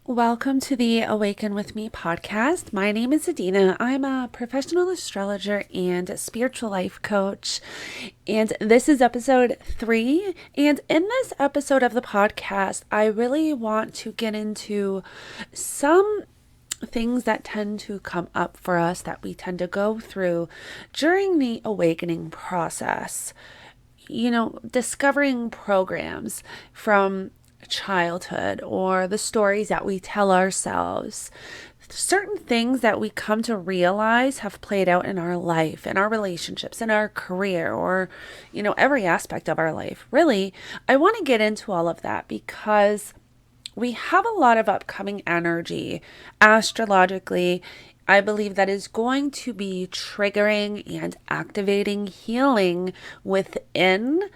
Welcome to the Awaken with Me podcast. My name is Adina. I'm a professional astrologer and spiritual life coach. And this is episode 3. And in this episode of the podcast, I really want to get into some things that tend to come up for us that we tend to go through during the awakening process. Discovering programs from childhood or the stories that we tell ourselves, certain things that we come to realize have played out in our life, in our relationships, in our career, or, every aspect of our life. Really, I want to get into all of that because we have a lot of upcoming energy astrologically. I believe that is going to be triggering and activating healing within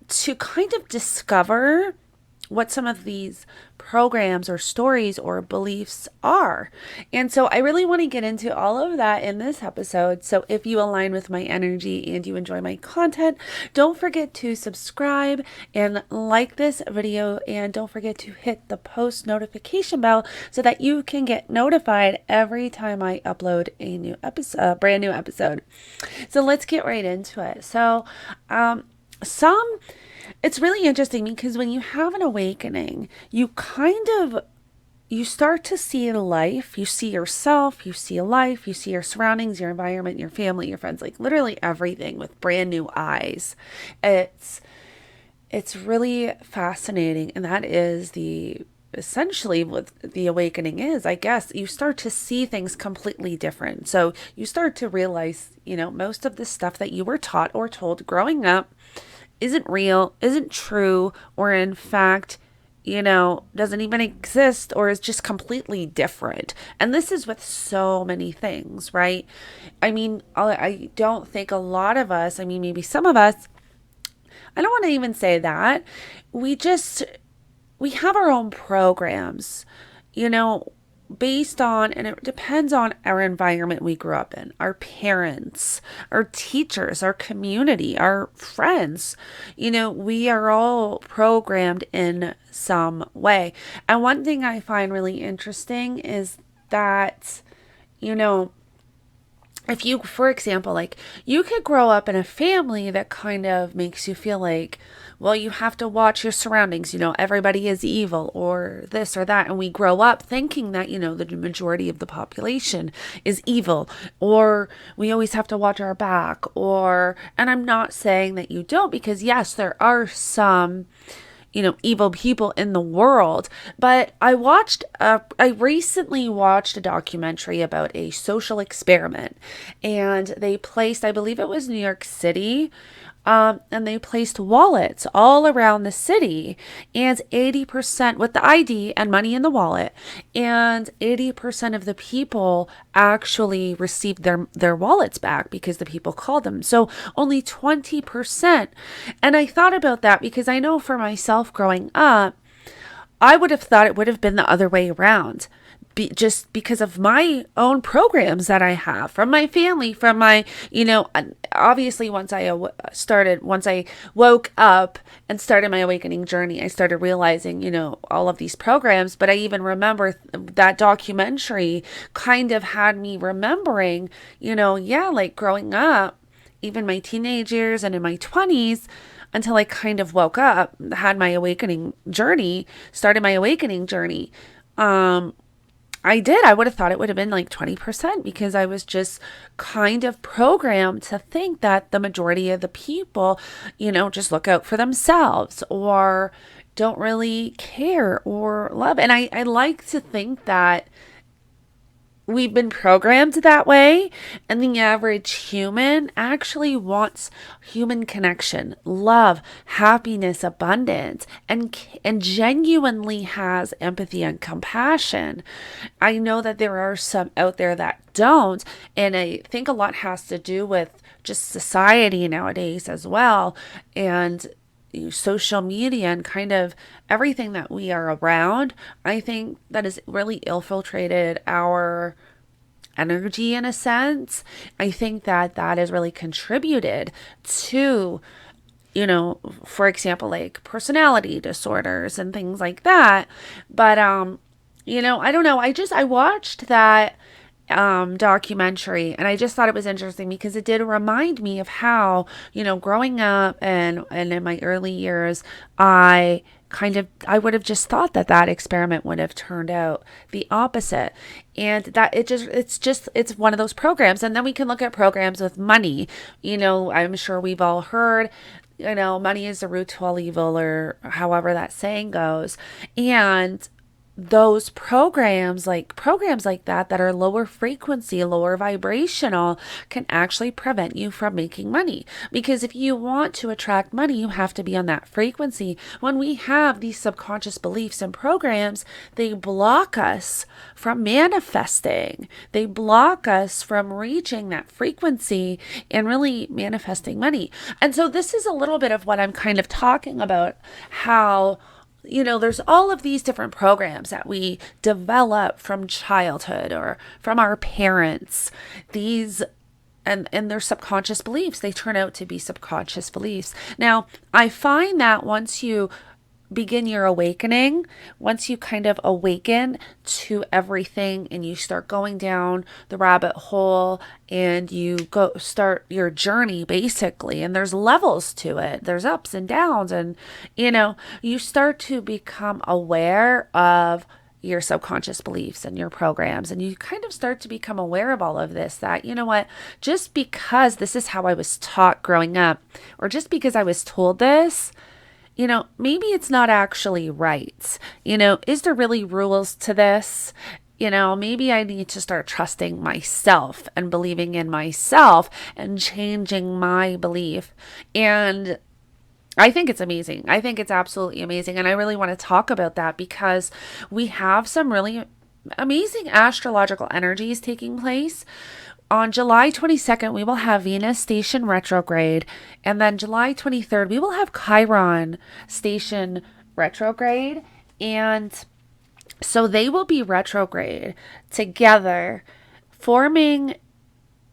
to kind of discover what some of these programs or stories or beliefs are. And so I really want to get into all of that in this episode. So if you align with my energy and you enjoy my content, don't forget to subscribe and like this video, and don't forget to hit the post notification bell so that you can get notified every time I upload a new episode, brand new episode. So let's get right into it. It's really interesting because when you have an awakening, you start to see life, you see yourself, you see life, you see your surroundings, your environment, your family, your friends, like literally everything with brand new eyes. It's really fascinating, and that is the essentially what the awakening is. I guess you start to see things completely different. So you start to realize, most of the stuff that you were taught or told growing up isn't real, isn't true, or in fact, doesn't even exist, or is just completely different. And this is with so many things, right? I mean, I don't think a lot of us, maybe some of us, I don't want to even say that. We have our own programs, you know, based on, and it depends on our environment we grew up in, our parents, our teachers, our community, our friends. We are all programmed in some way. And one thing I find really interesting is that, you know, if you, for example, like you could grow up in a family that kind of makes you feel like, well, you have to watch your surroundings, everybody is evil or this or that. And we grow up thinking that, the majority of the population is evil, or we always have to watch our back, and I'm not saying that you don't, because yes, there are some evil people in the world. But I recently watched a documentary about a social experiment, and they placed, I believe it was New York City, and they placed wallets all around the city, and 80% with the ID and money in the wallet, and 80% of the people actually received their wallets back because the people called them. So only 20%. And I thought about that because I know for myself growing up, I would have thought it would have been the other way around. Just because of my own programs that I have from my family, from my, obviously once I woke up and started my awakening journey, I started realizing, all of these programs. But I even remember that documentary kind of had me remembering, like growing up, even my teenage years and in my 20s, until I kind of woke up, had my awakening journey, started my awakening journey. I would have thought it would have been like 20% because I was just kind of programmed to think that the majority of the people, just look out for themselves or don't really care or love. And I like to think that we've been programmed that way, and the average human actually wants human connection, love, happiness, abundance, and genuinely has empathy and compassion. I know that there are some out there that don't, and I think a lot has to do with just society nowadays as well, and social media and kind of everything that we are around. I think that has really infiltrated our energy in a sense. I think that that has really contributed to, for example, like personality disorders and things like that. But I don't know. I watched that documentary, and I just thought it was interesting because it did remind me of how, growing up and in my early years, I would have just thought that that experiment would have turned out the opposite. And that it's one of those programs. And then we can look at programs with money. I'm sure we've all heard, money is the root to all evil, or however that saying goes. And those programs like that are lower frequency, lower vibrational, can actually prevent you from making money. Because if you want to attract money, you have to be on that frequency. When we have these subconscious beliefs and programs, they block us from manifesting. They block us from reaching that frequency and really manifesting money. And so this is a little bit of what I'm kind of talking about, how there's all of these different programs that we develop from childhood or from our parents. These and their subconscious beliefs, they turn out to be subconscious beliefs. Now, I find that once you begin your awakening, once you kind of awaken to everything and you start going down the rabbit hole and you go start your journey basically, and there's levels to it, there's ups and downs, and you start to become aware of your subconscious beliefs and your programs, and you kind of start to become aware of all of this, that what, just because this is how I was taught growing up, or just because I was told this, maybe it's not actually right. Is there really rules to this? Maybe I need to start trusting myself and believing in myself and changing my belief. And I think it's amazing. I think it's absolutely amazing. And I really want to talk about that because we have some really amazing astrological energies taking place. On July 22nd, we will have Venus station retrograde. And then July 23rd, we will have Chiron station retrograde. And so they will be retrograde together, forming,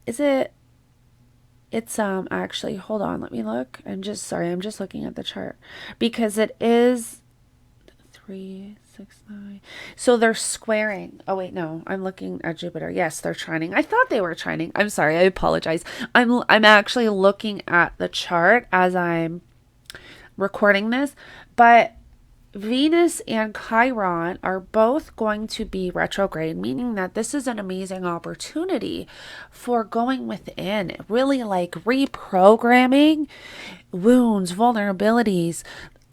it's actually, hold on, let me look. I'm just looking at the chart because it is 3, 6, 9. So they're squaring. Oh wait, no, I'm looking at Jupiter. Yes, they're trining. I thought they were trining. I'm sorry, I apologize. I'm actually looking at the chart as I'm recording this, but Venus and Chiron are both going to be retrograde, meaning that this is an amazing opportunity for going within, really like reprogramming wounds, vulnerabilities,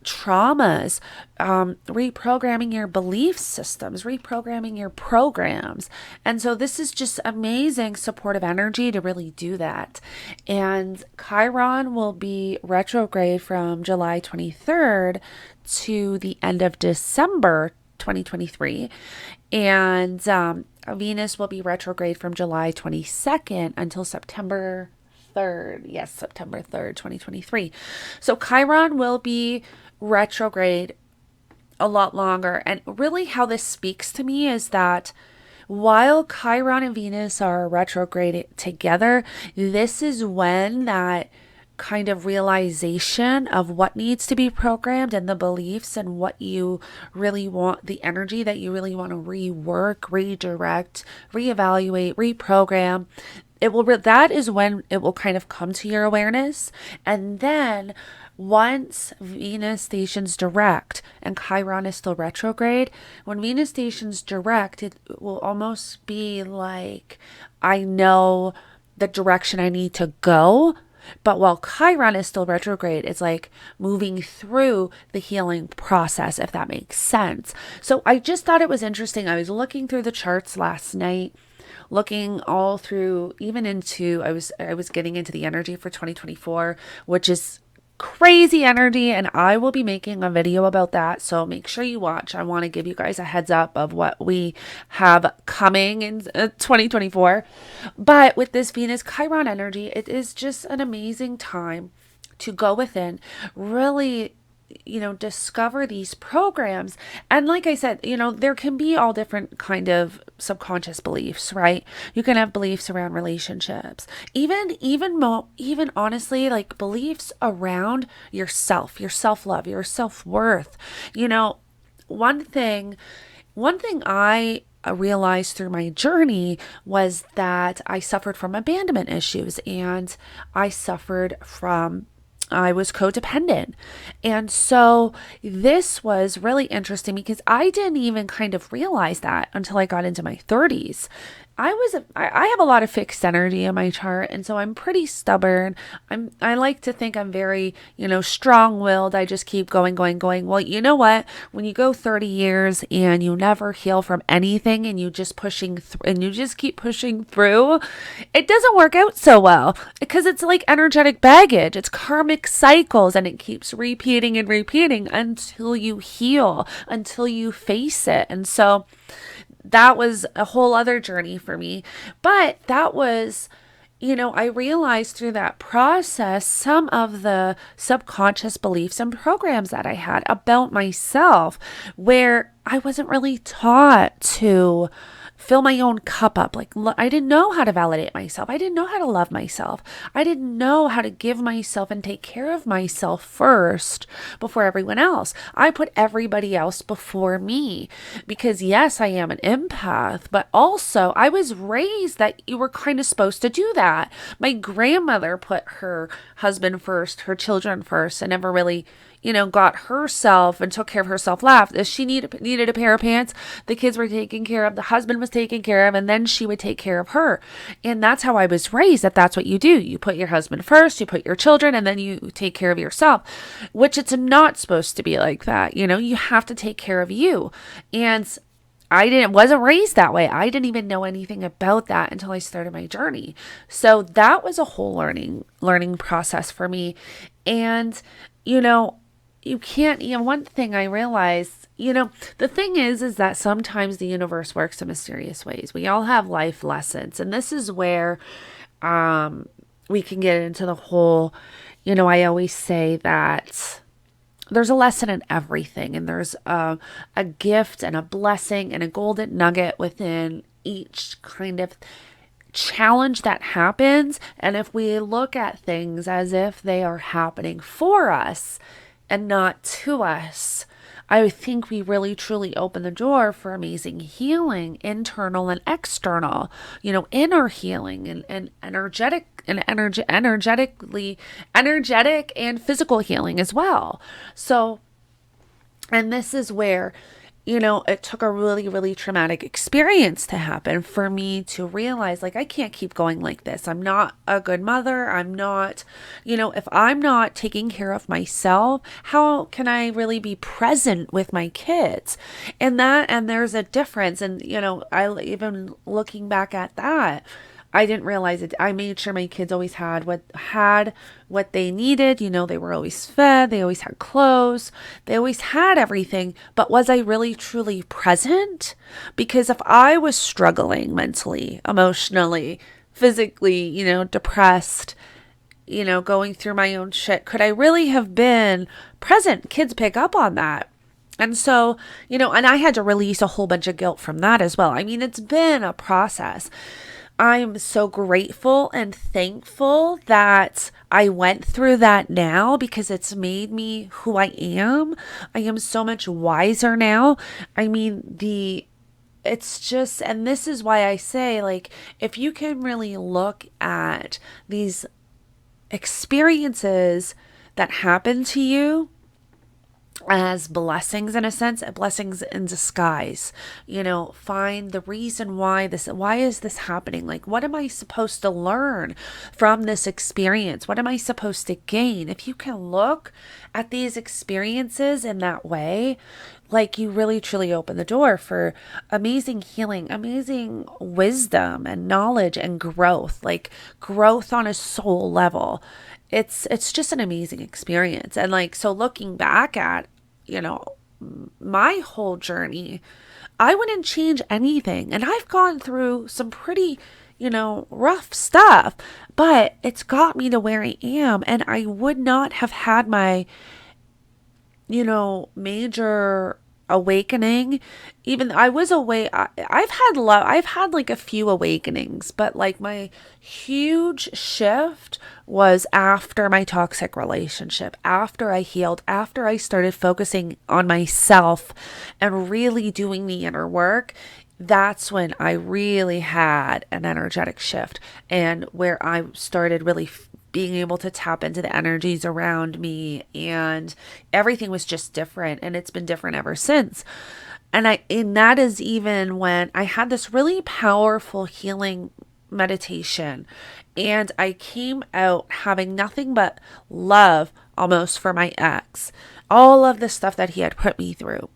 traumas, reprogramming your belief systems, reprogramming your programs. And so this is just amazing supportive energy to really do that. And Chiron will be retrograde from July 23rd to the end of December 2023. And Venus will be retrograde from July 22nd until September 3rd. Yes, September 3rd, 2023. So Chiron will be retrograde a lot longer. And really how this speaks to me is that while Chiron and Venus are retrograde together, this is when that kind of realization of what needs to be programmed and the beliefs and what you really want, the energy that you really want to rework, redirect, reevaluate, reprogram. That is when it will kind of come to your awareness. And then once Venus stations direct and Chiron is still retrograde, when Venus stations direct, it will almost be like, I know the direction I need to go. But while Chiron is still retrograde, it's like moving through the healing process, if that makes sense. So I just thought it was interesting. I was looking through the charts last night, looking all through, even into, I was getting into the energy for 2024, which is crazy energy, and I will be making a video about that, so make sure you watch. I want to give you guys a heads up of what we have coming in 2024. But with this Venus Chiron energy, it is just an amazing time to go within, really discover these programs. And like I said, there can be all different kind of subconscious beliefs, right? You can have beliefs around relationships, even honestly, like beliefs around yourself, your self-love, your self-worth. One thing One thing I realized through my journey was that I suffered from abandonment issues, and I suffered from I was codependent. And so this was really interesting because I didn't even kind of realize that until I got into my 30s. I have a lot of fixed energy in my chart, and so I'm pretty stubborn. I like to think I'm very, strong-willed. I just keep going, going, going. Well, you know what? When you go 30 years and you never heal from anything, and and you just keep pushing through, it doesn't work out so well because it's like energetic baggage. It's karmic cycles, and it keeps repeating and repeating until you heal, until you face it. And so that was a whole other journey for me. But that was, I realized through that process some of the subconscious beliefs and programs that I had about myself, where I wasn't really taught to fill my own cup up. Like, I didn't know how to validate myself. I didn't know how to love myself. I didn't know how to give myself and take care of myself first before everyone else. I put everybody else before me because, yes, I am an empath, but also I was raised that you were kind of supposed to do that. My grandmother put her husband first, her children first, and never really got herself and took care of herself last. If she needed a pair of pants, the kids were taken care of, the husband was taken care of, and then she would take care of her. And that's how I was raised, that's what you do. You put your husband first, you put your children, and then you take care of yourself, which it's not supposed to be like that. You have to take care of you. And I wasn't raised that way. I didn't even know anything about that until I started my journey. So that was a whole learning process for me. And, you can't, one thing I realized, the thing is that sometimes the universe works in mysterious ways. We all have life lessons. And this is where we can get into the whole, I always say that there's a lesson in everything, and there's a gift and a blessing and a golden nugget within each kind of challenge that happens. And if we look at things as if they are happening for us and not to us, I think we really truly open the door for amazing healing, internal and external, inner healing and energetic and physical healing as well. So, and this is where, it took a really, really traumatic experience to happen for me to realize, like, I can't keep going like this. I'm not a good mother. I'm not, if I'm not taking care of myself, how can I really be present with my kids? And there's a difference. And, I even looking back at that, I didn't realize it. I made sure my kids always had what they needed. They were always fed. They always had clothes. They always had everything. But was I really truly present? Because if I was struggling mentally, emotionally, physically, depressed, going through my own shit, could I really have been present? Kids pick up on that. And so, and I had to release a whole bunch of guilt from that as well. I mean, it's been a process. I'm so grateful and thankful that I went through that now, because it's made me who I am. I am so much wiser now. I mean, it's just, and this is why I say, like, if you can really look at these experiences that happen to you as blessings, in a sense, blessings in disguise, find the reason why is this happening? Like, what am I supposed to learn from this experience? What am I supposed to gain? If you can look at these experiences in that way, like, you really truly open the door for amazing healing, amazing wisdom and knowledge and growth, like growth on a soul level. It's just an amazing experience. And, like, so looking back at, my whole journey, I wouldn't change anything. And I've gone through some pretty, rough stuff, but it's got me to where I am. And I would not have had my, major awakening. Even I was away. I've had like a few awakenings, but like my huge shift was after my toxic relationship, after I healed, after I started focusing on myself and really doing the inner work. That's when I really had an energetic shift, and where I started really being able to tap into the energies around me, and everything was just different, and it's been different ever since. And that is even when I had this really powerful healing meditation, and I came out having nothing but love almost for my ex. All of the stuff that he had put me through,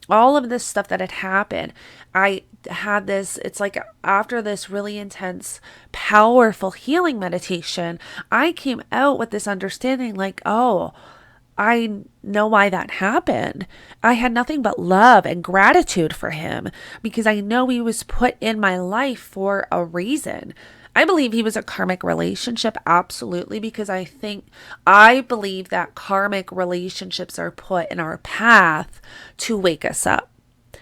all of this stuff that had happened, I had this, it's like after this really intense, powerful healing meditation, I came out with this understanding like, oh, I know why that happened. I had nothing but love and gratitude for him because I know he was put in my life for a reason. I believe he was a karmic relationship, absolutely, because I believe that karmic relationships are put in our path to wake us up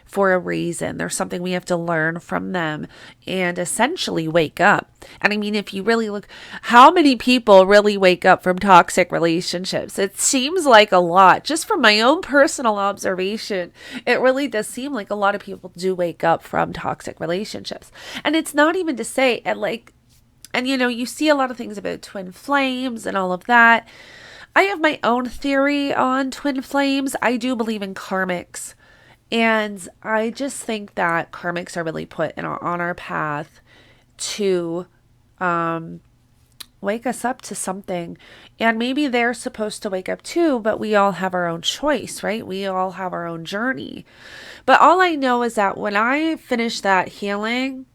for a reason. There's something we have to learn from them and essentially wake up. And I mean, if you really look, how many people really wake up from toxic relationships? It seems like a lot. Just from my own personal observation, it really does seem like a lot of people do wake up from toxic relationships. And it's not even to say, and you know, you see a lot of things about twin flames and all of that. I have my own theory on twin flames. I do believe in karmics. And I just think that karmics are really put on our path to wake us up to something. And maybe they're supposed to wake up too, but we all have our own choice, right? We all have our own journey. But all I know is that when I finished that healing,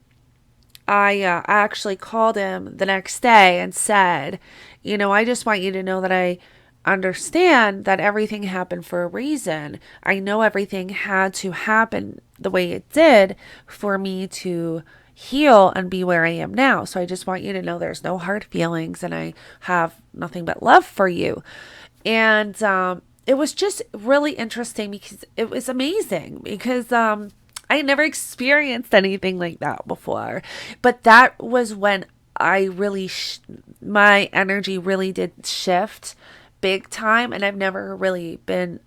I actually called him the next day and said, you know, I just want you to know that I understand that everything happened for a reason. I know everything had to happen the way it did for me to heal and be where I am now. So I just want you to know there's no hard feelings and I have nothing but love for you. And it was just really interesting because it was amazing because I never experienced anything like that before. But that was when I really, my energy really did shift big time. And I've never really been,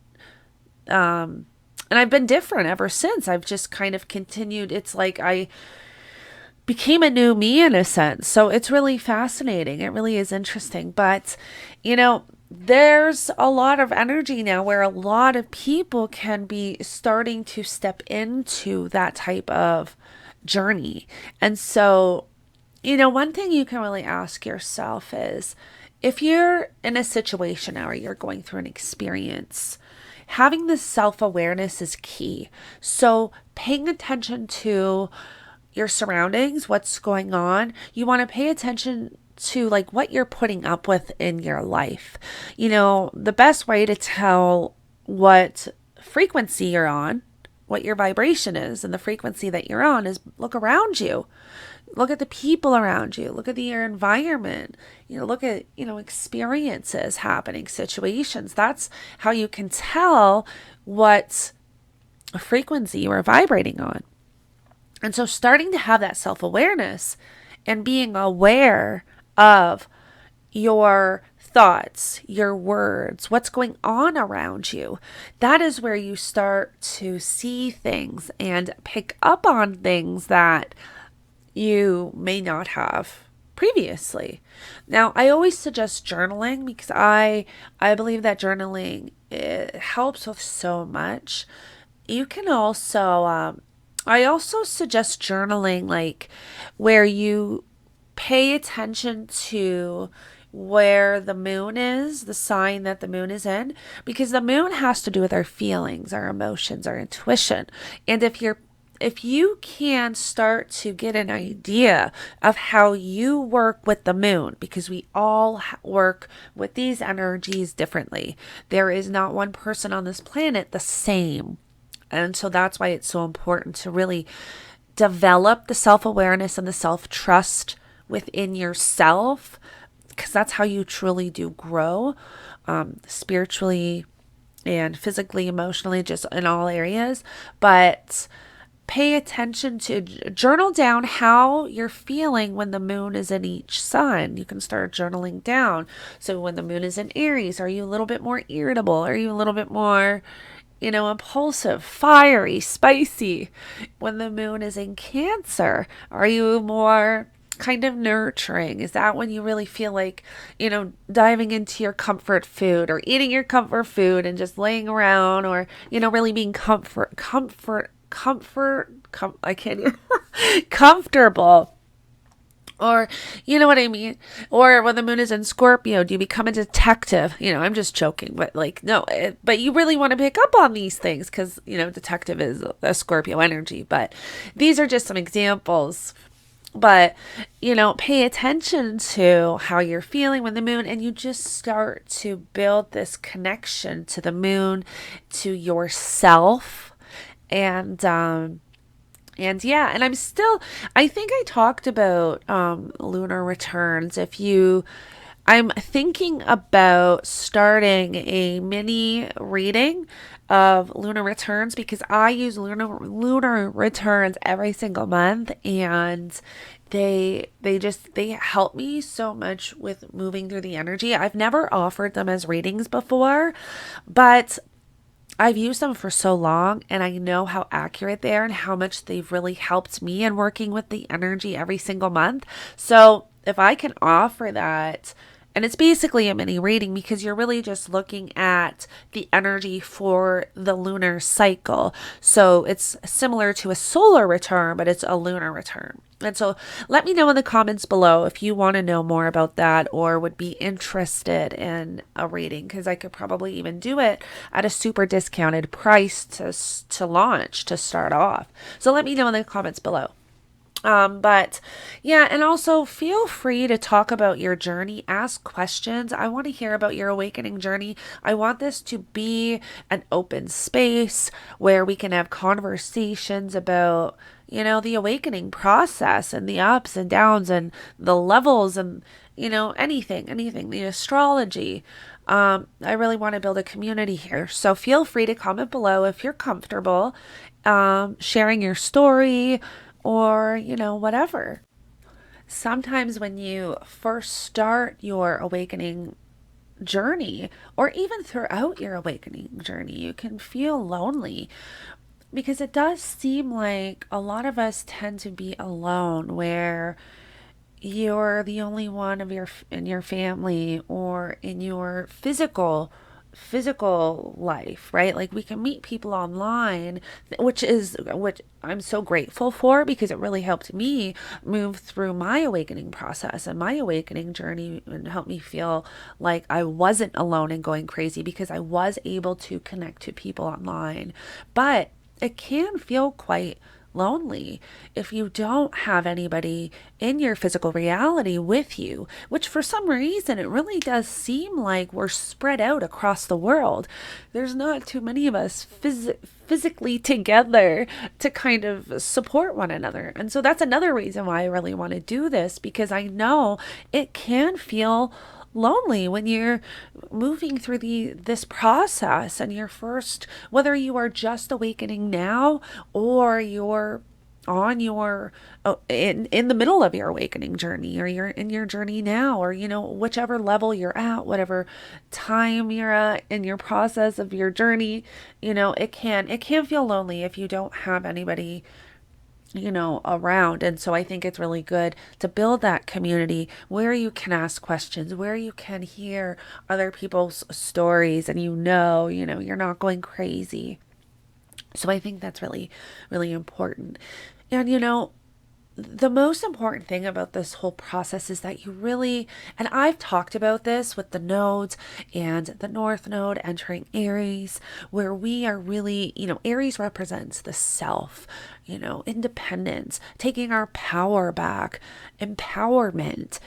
and I've been different ever since. I've just kind of continued. It's like I became a new me in a sense. So it's really fascinating. It really is interesting. But, you know, there's a lot of energy now where a lot of people can be starting to step into that type of journey. And so, you know, one thing you can really ask yourself is if you're in a situation now or you're going through an experience, having this self-awareness is key. So paying attention to your surroundings, what's going on, you want to pay attention to like what you're putting up with in your life. You know, the best way to tell what frequency you're on, what your vibration is and the frequency that you're on is look around you. Look at the people around you. Look at your environment. You know, look at, you know, experiences happening, situations. That's how you can tell what frequency you are vibrating on. And so starting to have that self-awareness and being aware of your thoughts, your words, what's going on around you, that is where you start to see things and pick up on things that you may not have previously. Now, I always suggest journaling because I believe that journaling, it helps with so much. You can also, I also suggest journaling like where you pay attention to where the moon is, the sign that the moon is in, because the moon has to do with our feelings, our emotions, our intuition. And if you can start to get an idea of how you work with the moon, because we all work with these energies differently. There is not one person on this planet the same. And so that's why it's so important to really develop the self-awareness and the self-trust within yourself, because that's how you truly do grow spiritually, and physically, emotionally, just in all areas. But pay attention to journal down how you're feeling when the moon is in each sign. You can start journaling down. So when the moon is in Aries, are you a little bit more irritable? Are you a little bit more, impulsive, fiery, spicy? When the moon is in Cancer, are you more kind of nurturing? Is that when you really feel like, diving into your comfort food or eating your comfort food and just laying around, or, really being I can't comfortable? Or, you know what I mean? Or when the moon is in Scorpio, do you become a detective? I'm just joking, but like, no, but you really want to pick up on these things because, detective is a Scorpio energy. But these are just some examples. But, pay attention to how you're feeling when the moon, and you just start to build this connection to the moon, to yourself. And yeah, and I think I talked about lunar returns. I'm thinking about starting a mini reading of lunar returns because I use lunar returns every single month, and they help me so much with moving through the energy. I've never offered them as readings before, but I've used them for so long, and I know how accurate they are and how much they've really helped me in working with the energy every single month. So if I can offer that, and it's basically a mini reading because you're really just looking at the energy for the lunar cycle. So it's similar to a solar return, but it's a lunar return. And so let me know in the comments below if you want to know more about that or would be interested in a reading, because I could probably even do it at a super discounted price to launch, to start off. So let me know in the comments below. But yeah, and also feel free to talk about your journey, ask questions. I want to hear about your awakening journey. I want this to be an open space where we can have conversations about, the awakening process and the ups and downs and the levels and, anything, the astrology. I really want to build a community here. So feel free to comment below if you're comfortable sharing your story or, whatever. Sometimes when you first start your awakening journey, or even throughout your awakening journey, you can feel lonely because it does seem like a lot of us tend to be alone, where you're the only one in your family or in your physical life, right? Like we can meet people online, which I'm so grateful for because it really helped me move through my awakening process and my awakening journey, and helped me feel like I wasn't alone and going crazy because I was able to connect to people online. But it can feel quite lonely if you don't have anybody in your physical reality with you, which for some reason it really does seem like we're spread out across the world. There's not too many of us physically together to kind of support one another. And so that's another reason why I really want to do this, because I know it can feel lonely when you're moving through this process, and you're first, whether you are just awakening now or you're on your in the middle of your awakening journey, or you're in your journey now, or whichever level you're at, whatever time you're at in your process of your journey, it can feel lonely if you don't have anybody around. And so I think it's really good to build that community where you can ask questions, where you can hear other people's stories, and you're not going crazy. So I think that's really, really important. And the most important thing about this whole process is that you really, and I've talked about this with the nodes and the North Node entering Aries, where we are really, Aries represents the self, independence, taking our power back, empowerment,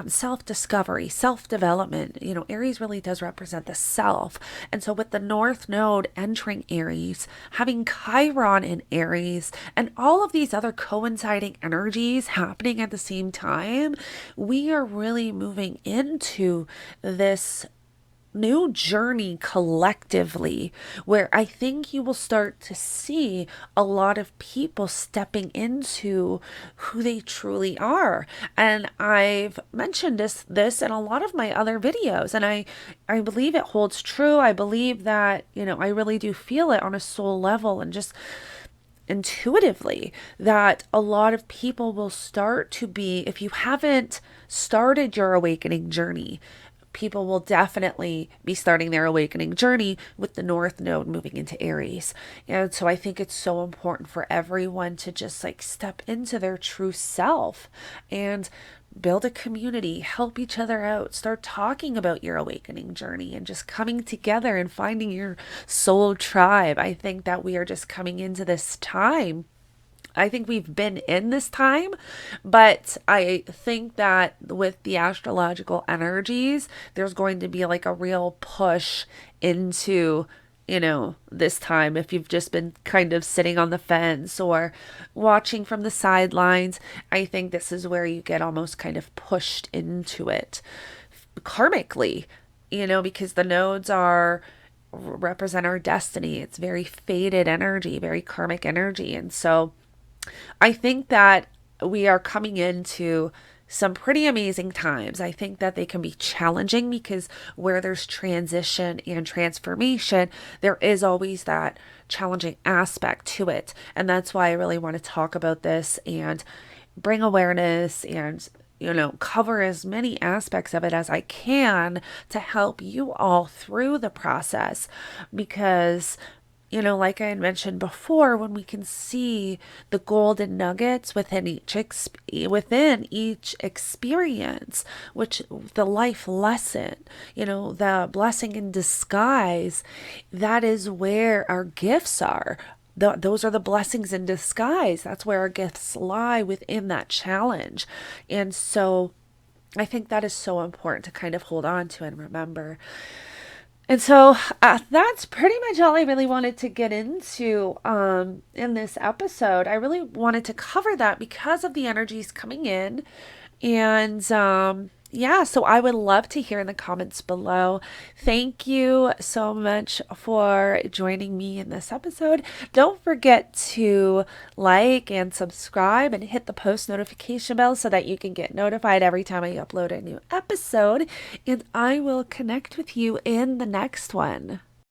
self-discovery, self-development. Aries really does represent the self. And so with the North Node entering Aries, having Chiron in Aries, and all of these other coinciding energies happening at the same time, we are really moving into this new journey collectively where I think you will start to see a lot of people stepping into who they truly are. And I've mentioned this in a lot of my other videos, and I believe it holds true. I believe that, I really do feel it on a soul level and just intuitively that a lot of people will start to be, if you haven't started your awakening journey, people will definitely be starting their awakening journey with the North Node moving into Aries. And so I think it's so important for everyone to just like step into their true self and build a community, help each other out, start talking about your awakening journey and just coming together and finding your soul tribe. I think that we are just coming into this time. I think we've been in this time, but I think that with the astrological energies, there's going to be like a real push into, this time. If you've just been kind of sitting on the fence or watching from the sidelines, I think this is where you get almost kind of pushed into it karmically, because the nodes represent our destiny. It's very fated energy, very karmic energy. And so I think that we are coming into some pretty amazing times. I think that they can be challenging because where there's transition and transformation, there is always that challenging aspect to it. And that's why I really want to talk about this and bring awareness and cover as many aspects of it as I can to help you all through the process because like I had mentioned before, when we can see the golden nuggets within each experience, which the life lesson, the blessing in disguise, that is where our gifts are. Those are the blessings in disguise. That's where our gifts lie within that challenge. And so I think that is so important to kind of hold on to and remember. And so that's pretty much all I really wanted to get into in this episode. I really wanted to cover that because of the energies coming in. And yeah, so I would love to hear in the comments below. Thank you so much for joining me in this episode. Don't forget to like and subscribe and hit the post notification bell so that you can get notified every time I upload a new episode. And I will connect with you in the next one.